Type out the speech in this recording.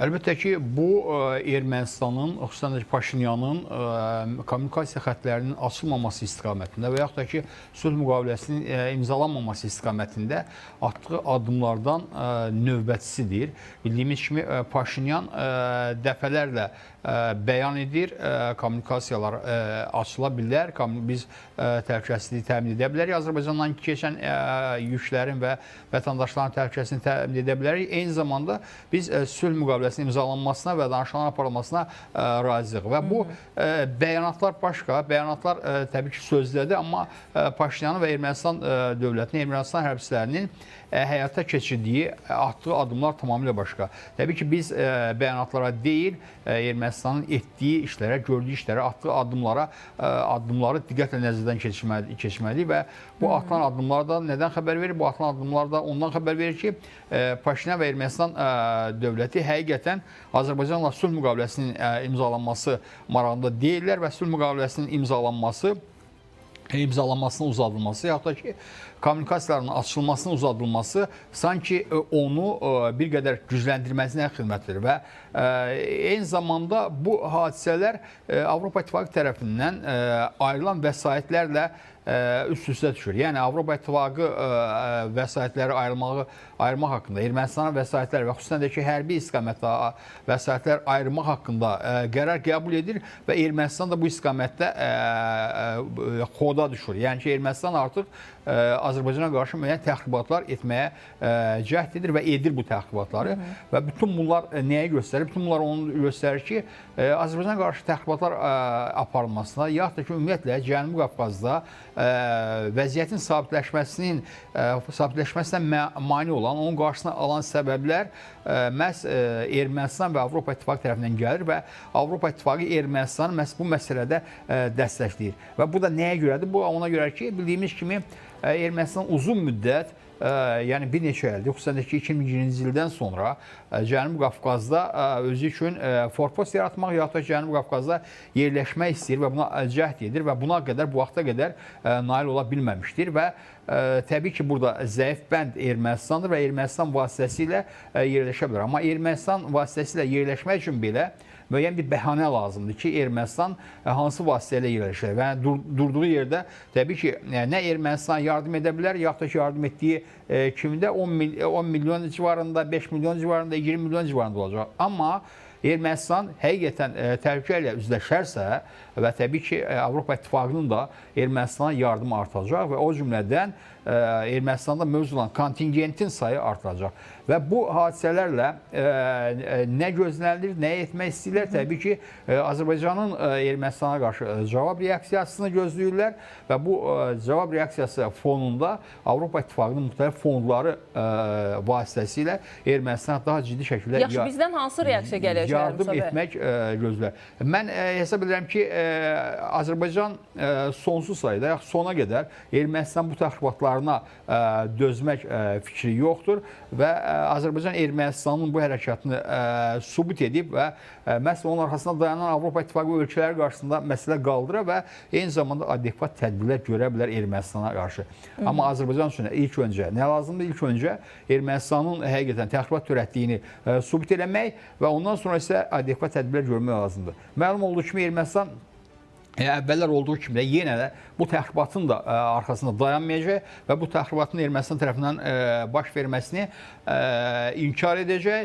Əlbəttə ki, bu Ermənistanın, xüsusən də Paşinyanın kommunikasiya xətlərinin açılmaması istiqamətində və yaxud da ki, sülh müqaviləsinin imzalanmaması istiqamətində atdığı addımlardan növbətçisidir. Bildiyimiz kimi Paşinyan dəfələrlə bəyan edir, kommunikasiyalar açıla bilər, biz təhlükəsizliyi təmin edə bilərik, Azərbaycandan keçən yüklərin və vətəndaşların təhlükəsizliyini təmin edə bilərik. Eyni zamanda biz sülh müqaviləsinin imzalanmasına və danışıqların aparılmasına razıyıq. Və bu bəyanatlar başqa, bəyanatlar təbii ki, sözlədir, amma Paşinyanın və Ermənistan dövlətinin, Ermənistan hərbçilərinin həyata keçirdiyi, atdığı addımlar tamamilə başqa. Təbii ki, biz bəyanatlara deyil, Ermənistanın etdiyi işlərə, gördüyü işlərə, atdığı addımları diqqətlə nəzərdən keçirməliyik və bu atılan addımlar da nədən xəbər verir? Bu atılan addımlar da ondan xəbər verir ki, Paşinyan və Ermənistan dövləti həqiqətən Azərbaycanla sülh müqaviləsinin imzalanması marağında deyirlər və sülh müqaviləsinin imzalanmasının uzadılması, yaxud da ki, kommunikasiyaların açılmasının uzadılması sanki onu bir qədər gücləndirməsinə xidmət verir və eyni zamanda bu hadisələr Avropa İttifaqı tərəfindən ayrılan vəsaitlərlə üst-üstə düşür. Yəni, Avropa İttifaqı vəsaitləri ayırmaq haqqında, Ermənistanın vəsaitləri və xüsusən də ki, hərbi istiqamətdə vəsaitlər ayırmaq haqqında qərar qəbul edir və Ermənistan da bu istiqamətdə xoda düşür. Yəni ki, Ermənistan artıq Azərbaycana qarşı müəyyən təxribatlar etməyə cəhd edir və edir bu təxribatları. Və bütün bunlar nəyə göstərir? Bütün bunlar onu göstərir ki, Azərbaycana qarşı təxribatlar aparılmasına, yaxud da ki, ümumiyyətlə Cənubi Qafqazda vəziyyətin sabitləşməsinə mane olan, onun qarşısına alan səbəblər məhz Ermənistan və Avropa İttifaqı tərəfindən gəlir və Avropa İttifaqı Ermənistanı məhz bu məsələdə dəstəkləyir. Və bu da nəyə görədir? Bu ona görə ki, bildiyimiz kimi Ermənistan uzun müddət, yəni bir neçə ildir, xüsusən də ki, 2020-ci ildən sonra Cənubi Qafqazda özü üçün forpost yaratmaq, yaxud da Cənubi Qafqazda yerləşmək istəyir və buna cəhd edir və buna qədər, bu vaxta qədər nail ola bilməmişdir və təbii ki, burada zəif bənd Ermənistandır və Ermənistan vasitəsilə yerləşə bilər. Amma Ermənistan vasitəsilə yerləşmək üçün belə müəyyən bir bəhanə lazımdır ki, Ermənistan hansı vasitə ilə yerləşir və durduğu yerdə təbii ki, nə Ermənistan yardım edə bilər, yaxud da ki, yardım etdiyi kimdə 10 milyon civarında, 5 milyon civarında, 20 milyon civarında olacaq. Amma Ermənistan həqiqətən təhlükə ilə üzləşərsə və təbii ki, Avropa İttifaqının da Ermənistana yardımı artacaq və o cümlədən Ermənistanda mövcud olan kontingentin sayı artıracaq. Və bu hadisələrlə nə gözlənilir, nə etmək istəyirlər? Təbii ki, Azərbaycanın Ermənistana qarşı cavab reaksiyasını gözləyirlər və bu cavab reaksiyası fonunda Avropa İttifaqının müxtəlif fondları vasitəsilə Ermənistana daha ciddi şəkildə yaxşı, bizdən hansı reaksiya gələcək? Yardım etmək gözlər. Mən hesab edirəm ki, Azərbaycan sonsuz sayıda, yaxud sona qədər Ermənistan bu təxribatlarına dözmək fikri yoxdur və Azərbaycan Ermənistanın bu hərəkatını sübut edib və məhz onun arxasında dayanan Avropa İttifaqı ölkələri qarşısında məsələ qaldıra və eyni zamanda adekvat tədbirlər görə bilər Ermənistana qarşı. Amma Azərbaycan üçün ilk öncə nə lazımdır? İlk öncə Ermənistanın həqiqətən təxribat törətdiyini sübut eləmək və ondan sonra isə adekvat tədbirlər görmək lazımdır. Məlum olduğu kimi Ermənistan əvvəllər olduğu kimi də yenə də bu təxribatın da arxasında dayanmayacaq və bu təxribatın Ermənistan tərəfindən baş verməsini inkar edəcək